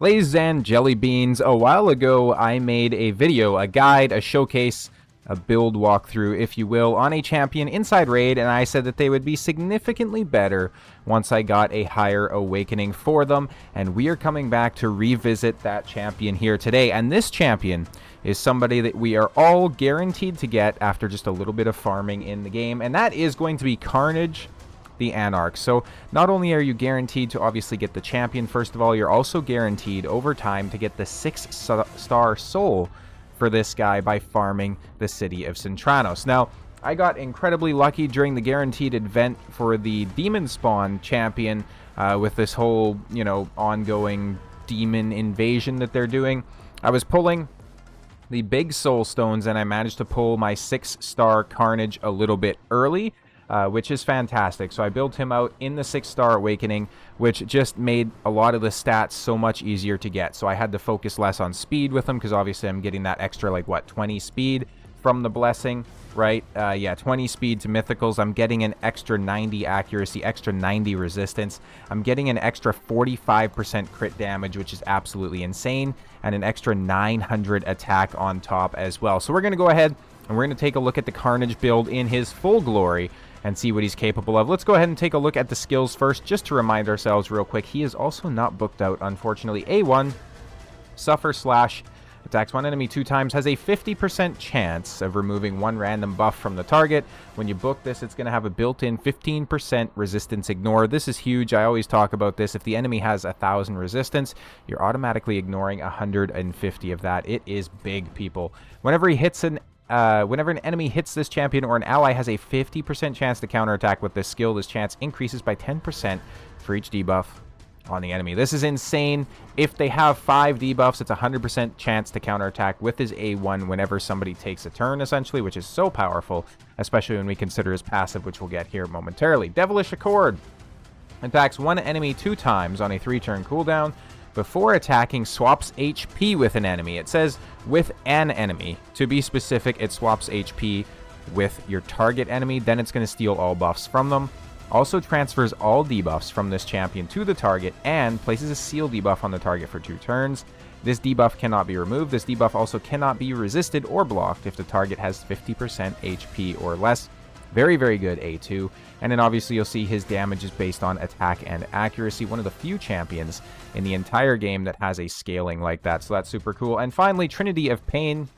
Ladies and jelly beans, a while ago I made a video, a guide, a showcase, a build walkthrough, if you will, on a champion inside raid, and I said that they would be significantly better once I got a higher awakening for them, and we are coming back to revisit that champion here today. And this champion is somebody that we are all guaranteed to get after just a little bit of farming in the game, and that is going to be Carnage, the Anarch. So not only are you guaranteed to obviously get the champion, first of all, you're also guaranteed over time to get the 6-star soul for this guy by farming the city of Centranos. Now, I got incredibly lucky during the guaranteed event for the demon spawn champion with this whole, ongoing demon invasion that they're doing. I was pulling the big soul stones and I managed to pull my 6-star Carnage a little bit early, which is fantastic. So I built him out in the 6-star awakening, which just made a lot of the stats so much easier to get. So I had to focus less on speed with him because obviously I'm getting that extra 20 speed from the blessing, right? 20 speed to mythicals. I'm getting an extra 90 accuracy, extra 90 resistance. I'm getting an extra 45% crit damage, which is absolutely insane, and an extra 900 attack on top as well. So we're going to go ahead and we're going to take a look at the Carnage build in his full glory and see what he's capable of. Let's go ahead and take a look at the skills first, just to remind ourselves real quick. He is also not booked out, unfortunately. A1, Suffer Slash, attacks one enemy 2 times, has a 50% chance of removing 1 random buff from the target. When you book this, it's going to have a built-in 15% resistance ignore. This is huge. I always talk about this. If the enemy has 1,000 resistance, you're automatically ignoring 150 of that. It is big, people. Whenever an enemy hits this champion or an ally has a 50% chance to counterattack with this skill, this chance increases by 10% for each debuff on the enemy. This is insane. If they have 5 debuffs, it's a 100% chance to counterattack with his A1 whenever somebody takes a turn, essentially, which is so powerful, especially when we consider his passive, which we'll get here momentarily. Devilish Accord attacks one enemy 2 times on a 3-turn cooldown. Before attacking, swaps HP with an enemy. It says with an enemy. To be specific, it swaps HP with your target enemy. Then it's going to steal all buffs from them. Also transfers all debuffs from this champion to the target and places a seal debuff on the target for 2 turns. This debuff cannot be removed. This debuff also cannot be resisted or blocked if the target has 50% HP or less. Very, very good A2. And then obviously you'll see his damage is based on attack and accuracy. One of the few champions in the entire game that has a scaling like that. So that's super cool. And finally, Trinity of Pain,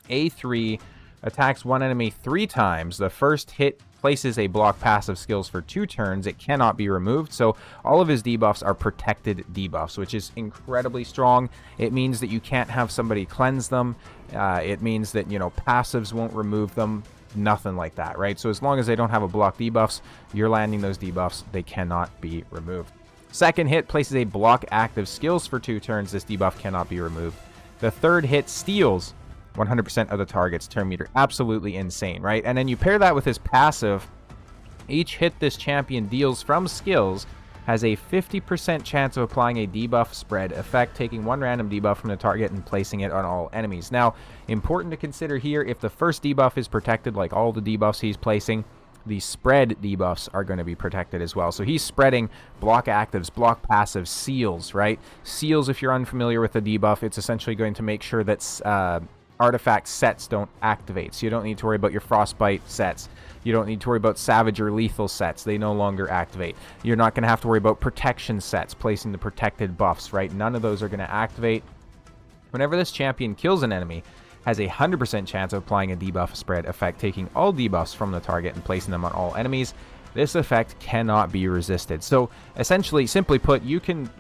A3, attacks one enemy 3 times. The first hit places a block passive skills for 2 turns. It cannot be removed. So all of his debuffs are protected debuffs, which is incredibly strong. It means that you can't have somebody cleanse them. It means that, passives won't remove them. Nothing like that, right? So as long as they don't have a block debuffs, you're landing those debuffs. They cannot be removed. Second hit places a block active skills for 2 turns. This debuff cannot be removed. The third hit steals 100% of the target's turn meter. Absolutely insane, right? And then you pair that with his passive. Each hit this champion deals from skills has a 50% chance of applying a debuff spread effect, taking 1 random debuff from the target and placing it on all enemies. Now, important to consider here, if the first debuff is protected, like all the debuffs he's placing, the spread debuffs are going to be protected as well. So he's spreading block actives, block passives, seals, right? Seals, if you're unfamiliar with the debuff, it's essentially going to make sure that artifact sets don't activate. So you don't need to worry about your frostbite sets. You don't need to worry about savage or lethal sets. They no longer activate. You're not going to have to worry about protection sets, placing the protected buffs, right? None of those are going to activate. Whenever this champion kills an enemy, has a 100% chance of applying a debuff spread effect, taking all debuffs from the target and placing them on all enemies. This effect cannot be resisted. So essentially, simply put, you can,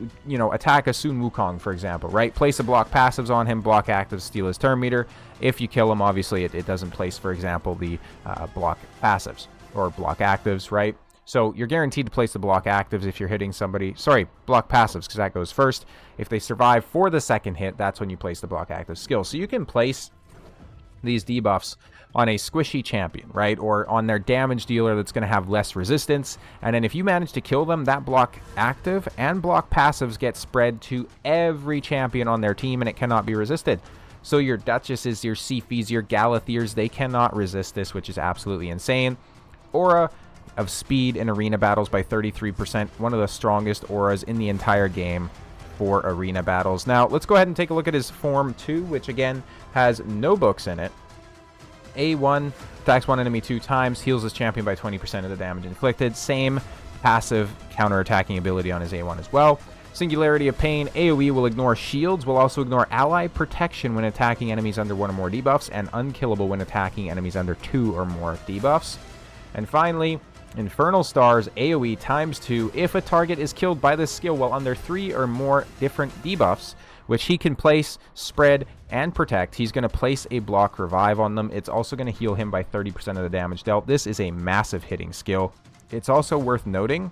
attack a Sun Wukong, for example, right? Place a block passives on him, block actives, steal his turn meter. If you kill him, obviously, it doesn't place, for example, the block passives or block actives, right? So you're guaranteed to place the block actives if you're hitting somebody. Sorry, block passives, because that goes first. If they survive for the second hit, that's when you place the block active skill. So you can place these debuffs on a squishy champion, right? Or on their damage dealer that's going to have less resistance. And then if you manage to kill them, that block active and block passives get spread to every champion on their team, and it cannot be resisted. So your Duchesses, your Sifis, your Galathirs, they cannot resist this, which is absolutely insane. Aura of speed in arena battles by 33%. One of the strongest auras in the entire game. for arena battles. Now, let's go ahead and take a look at his Form 2, which again has no books in it. A1, attacks one enemy 2 times, heals his champion by 20% of the damage inflicted. Same passive counter-attacking ability on his A1 as well. Singularity of Pain, AoE will ignore shields, will also ignore ally protection when attacking enemies under 1 or more debuffs, and unkillable when attacking enemies under 2 or more debuffs. And finally, Infernal Stars, AoE times 2 if a target is killed by this skill while under 3 or more different debuffs, which he can place, spread, and protect. He's going to place a block revive on them. It's also going to heal him by 30% of the damage dealt. This is a massive hitting skill. It's also worth noting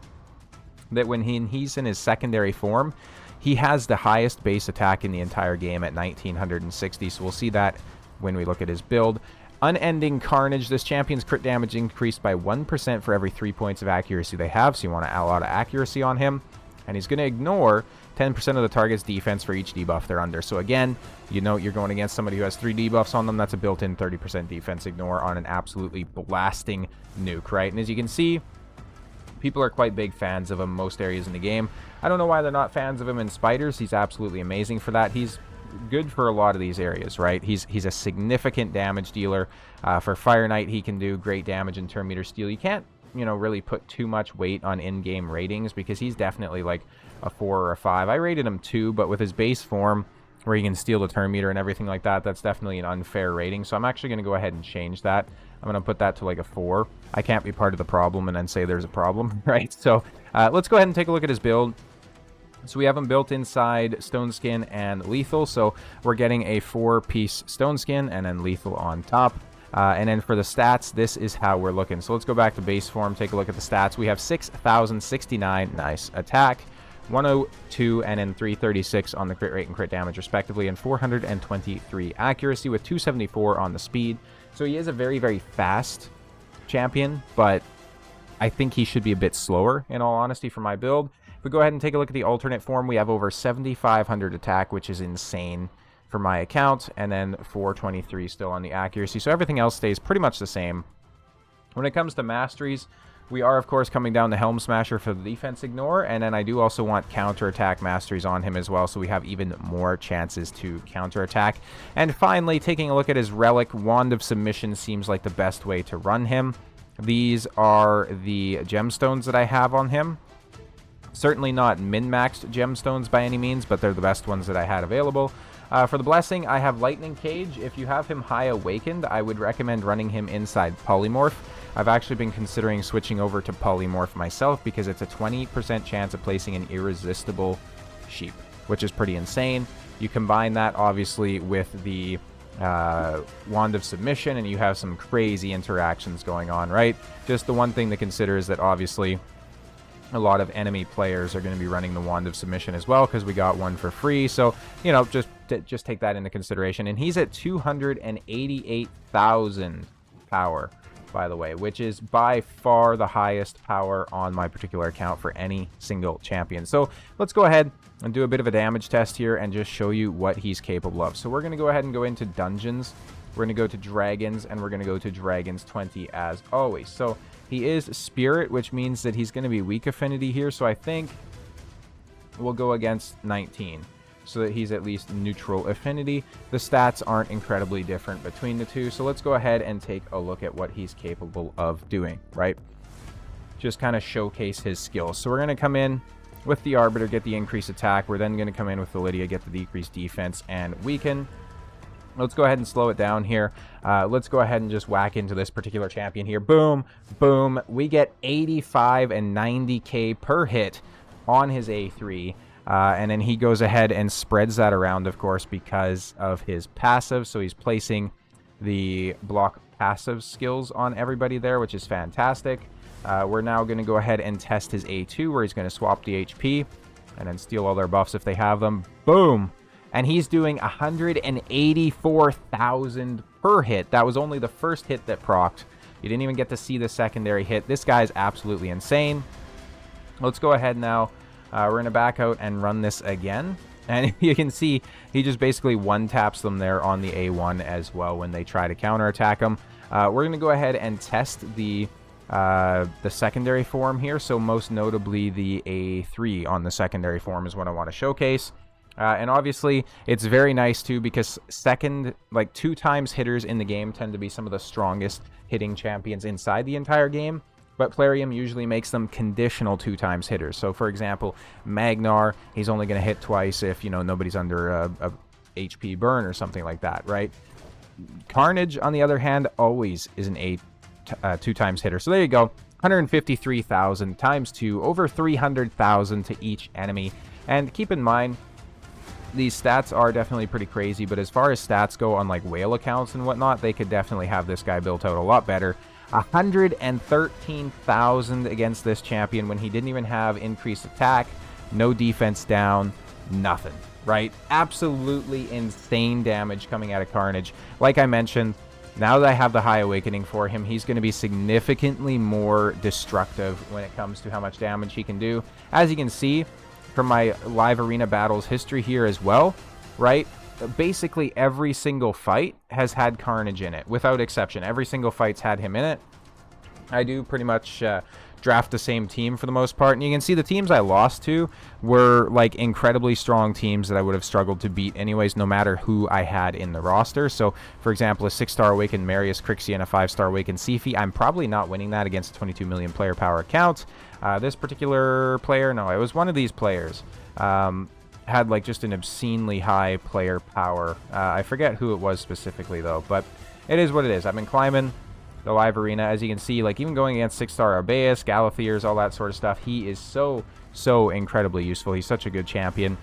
that when he's in his secondary form, he has the highest base attack in the entire game at 1960, so we'll see that when we look at his build. Unending Carnage, this champion's crit damage increased by 1% for every 3 points of accuracy they have, so you want to add a lot of accuracy on him. And he's going to ignore 10% of the target's defense for each debuff they're under. So again, you know you're going against somebody who has 3 debuffs on them. That's a built-in 30% defense ignore on an absolutely blasting nuke, right? And as you can see, people are quite big fans of him most areas in the game. I don't know why they're not fans of him in Spiders. He's absolutely amazing for that. He's good for a lot of these areas, right? He's a significant damage dealer. For Fire Knight, he can do great damage in turn meter steal. You can't, really put too much weight on in-game ratings because he's definitely like a 4 or a 5. I rated him 2, but with his base form where he can steal the turn meter and everything like that, that's definitely an unfair rating. So I'm actually going to go ahead and change that. I'm going to put that to like a 4. I can't be part of the problem and then say there's a problem, right? So let's go ahead and take a look at his build. So we have him built inside Stone Skin and Lethal. So we're getting a 4-piece Stone Skin and then Lethal on top. And then for the stats, this is how we're looking. So let's go back to base form, take a look at the stats. We have 6,069, nice, attack, 102, and then 336 on the crit rate and crit damage, respectively, and 423 accuracy with 274 on the speed. So he is a very, very fast champion, but I think he should be a bit slower, in all honesty, for my build. If we go ahead and take a look at the alternate form, we have over 7,500 attack, which is insane for my account, and then 423 still on the accuracy. So everything else stays pretty much the same. When it comes to masteries, we are, of course, coming down the Helm Smasher for the defense ignore, and then I do also want counterattack masteries on him as well, so we have even more chances to counterattack. And finally, taking a look at his relic, Wand of Submission seems like the best way to run him. These are the gemstones that I have on him. Certainly not min-maxed gemstones by any means, but they're the best ones that I had available. For the Blessing, I have Lightning Cage. If you have him High Awakened, I would recommend running him inside Polymorph. I've actually been considering switching over to Polymorph myself because it's a 20% chance of placing an irresistible sheep, which is pretty insane. You combine that, obviously, with the Wand of Submission, and you have some crazy interactions going on, right? Just the one thing to consider is that, obviously, a lot of enemy players are going to be running the Wand of Submission as well because we got one for free. So, just take that into consideration. And he's at 288,000 power, by the way, which is by far the highest power on my particular account for any single champion. So let's go ahead and do a bit of a damage test here and just show you what he's capable of. So we're going to go ahead and go into dungeons. We're going to go to dragons, and we're going to go to dragons 20 as always. So he is spirit, which means that he's going to be weak affinity here. So I think we'll go against 19 so that he's at least neutral affinity. The stats aren't incredibly different between the two. So let's go ahead and take a look at what he's capable of doing, right? Just kind of showcase his skills. So we're going to come in with the Arbiter, get the increased attack. We're then going to come in with the Lydia, get the decreased defense and weaken. Let's go ahead and slow it down here. Let's go ahead and just whack into this particular champion here. Boom, boom. We get 85 and 90k per hit on his A3. And then he goes ahead and spreads that around, of course, because of his passive. So he's placing the block passive skills on everybody there, which is fantastic. We're now going to go ahead and test his A2, where he's going to swap the HP and then steal all their buffs if they have them. Boom. And he's doing 184,000 per hit. That was only the first hit that procced. You didn't even get to see the secondary hit. This guy's absolutely insane. Let's go ahead now. We're going to back out and run this again. And you can see he just basically one-taps them there on the A1 as well when they try to counterattack him. We're going to go ahead and test the the secondary form here. So most notably the A3 on the secondary form is what I want to showcase. And obviously, it's very nice, too, because like 2 times hitters in the game tend to be some of the strongest hitting champions inside the entire game. But Plarium usually makes them conditional 2 times hitters. So, for example, Magnar, he's only going to hit twice if, you know, nobody's under a HP burn or something like that, right? Carnage, on the other hand, always is an 2 times hitter. So there you go. 153,000 times 2, over 300,000 to each enemy. And keep in mind, these stats are definitely pretty crazy, but as far as stats go on like whale accounts and whatnot, they could definitely have this guy built out a lot better. 113,000 against this champion when he didn't even have increased attack, no defense down, nothing, right? Absolutely insane damage coming out of Carnage. Like I mentioned, now that I have the High Awakening for him, he's going to be significantly more destructive when it comes to how much damage he can do. As you can see from my live arena battles history here as well, right? Basically every single fight has had Carnage in it, without exception. Every single fight's had him in it. I do pretty much draft the same team for the most part, and you can see the teams I lost to were like incredibly strong teams that I would have struggled to beat anyways, no matter who I had in the roster. So, for example, a 6-star Awakened Marius Crixia and a 5-star Awakened Sifi, I'm probably not winning that against a 22 million player power account. This particular player, no, it was one of these players, had like just an obscenely high player power. I forget who it was specifically though, but it is what it is. I've been climbing the live arena, as you can see, like even going against 6-star Arbaeus, Galatheers, all that sort of stuff. He is so incredibly useful. He's such a good champion.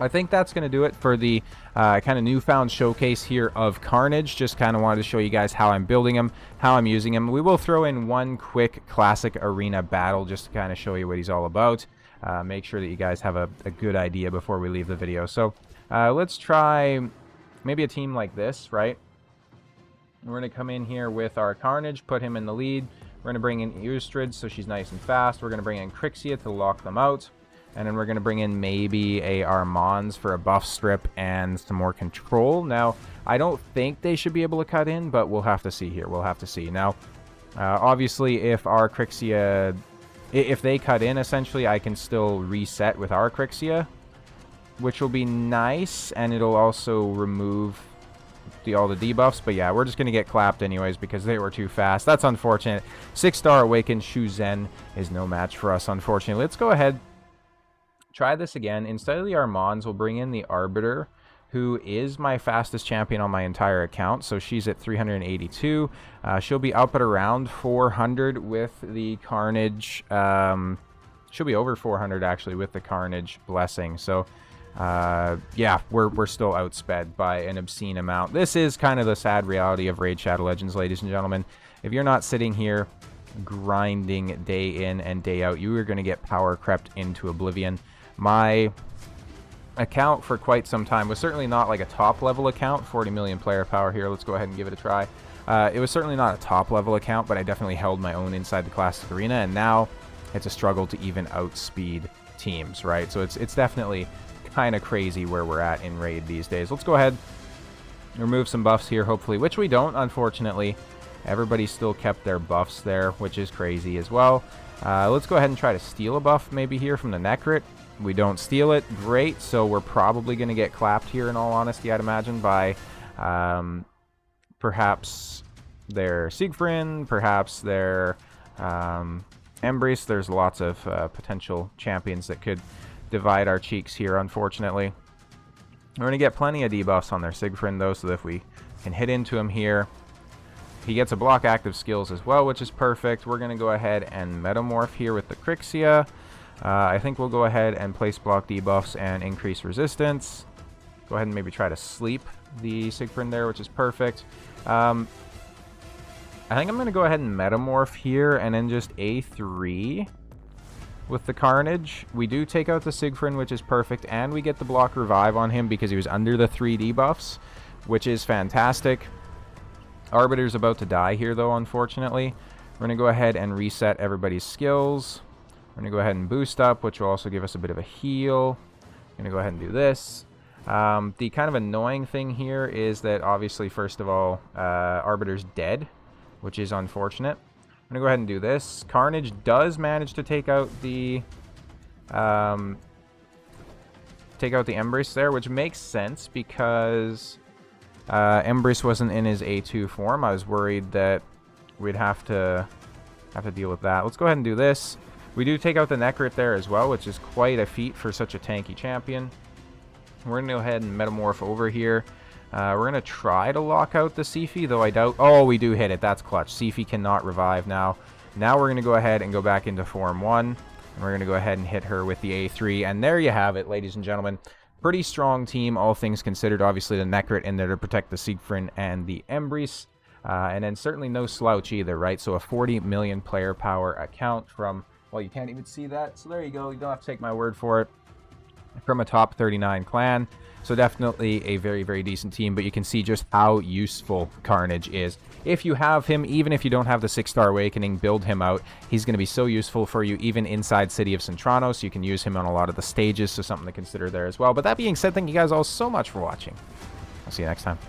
I think that's going to do it for the kind of newfound showcase here of Carnage. Just kind of wanted to show you guys how I'm building him, how I'm using him. We will throw in one quick classic arena battle just to kind of show you what he's all about. Make sure that you guys have a good idea before we leave the video. So let's try maybe a team like this, right? We're going to come in here with our Carnage, put him in the lead. We're going to bring in Eustrid so she's nice and fast. We're going to bring in Crixia to lock them out. And then we're going to bring in maybe a Armans for a buff strip and some more control. Now, I don't think they should be able to cut in, but we'll have to see here. We'll have to see. Now, obviously, if our Crixia... If they cut in, essentially, I can still reset with our Crixia, which will be nice, and it'll also remove all the debuffs. But yeah, we're just going to get clapped anyways because they were too fast. That's unfortunate. 6-star Awakened Shu Zhen is no match for us, unfortunately. Let's go ahead, try this again. Instead of the Armans, we'll bring in the Arbiter, who is my fastest champion on my entire account. So she's at 382. She'll be up at around 400 with the Carnage. She'll be over 400 actually with the Carnage Blessing. So yeah, we're still outsped by an obscene amount. This is kind of the sad reality of Raid Shadow Legends, ladies and gentlemen. If you're not sitting here grinding day in and day out, you are going to get power crept into oblivion. My account for quite some time was certainly not like a top level account. 40 million player power here. Let's go ahead and give it a try. It was certainly not a top level account, but I definitely held my own inside the classic arena, and now it's a struggle to even outspeed teams, right? So it's definitely kind of crazy where we're at in Raid these days. Let's go ahead and remove some buffs here, hopefully, which we don't, unfortunately. Everybody still kept their buffs there, which is crazy as well. Let's go ahead and try to steal a buff maybe here from the Necrit. We don't steal it. Great. So we're probably going to get clapped here, in all honesty, I'd imagine, by perhaps their Siegfried, perhaps their Embrace. There's lots of potential champions that could divide our cheeks here, unfortunately. We're going to get plenty of debuffs on their Siegfried, though, so that if we can hit into him here, he gets a block active skills as well, which is perfect. We're going to go ahead and Metamorph here with the Crixia. I think we'll go ahead and place block debuffs and increase resistance. Go ahead and maybe try to sleep the Siegfried there, which is perfect. I think I'm going to go ahead and Metamorph here and then just A3 with the Carnage. We do take out the Siegfried, which is perfect, and we get the block revive on him because he was under the 3 debuffs, which is fantastic. Arbiter's about to die here, though, unfortunately. We're going to go ahead and reset everybody's skills. We're going to go ahead and boost up, which will also give us a bit of a heal. Going to go ahead and do this. The kind of annoying thing here is that, obviously, first of all, Arbiter's dead, which is unfortunate. I'm going to go ahead and do this. Carnage does manage to take out the... Embrace there, which makes sense because Embrace wasn't in his A2 form. I was worried that we'd have to deal with that. Let's go ahead and do this. We do take out the Necrit there as well, which is quite a feat for such a tanky champion. We're going to go ahead and Metamorph over here. We're going to try to lock out the Sifi, though I doubt... Oh, we do hit it. That's clutch. Sifi cannot revive now. Now we're going to go ahead and go back into Form 1. And we're going to go ahead and hit her with the A3. And there you have it, ladies and gentlemen. Pretty strong team, all things considered. Obviously, the Necrit in there to protect the Siegfried and the Embrace. And then certainly no slouch either, right? So a 40 million player power account from... Well, you can't even see that. So there you go. You don't have to take my word for it. From a top 39 clan. So definitely a very, very decent team. But you can see just how useful Carnage is. If you have him, even if you don't have the 6-star Awakening, build him out. He's going to be so useful for you even inside City of Centranos. You can use him on a lot of the stages. So something to consider there as well. But that being said, thank you guys all so much for watching. I'll see you next time.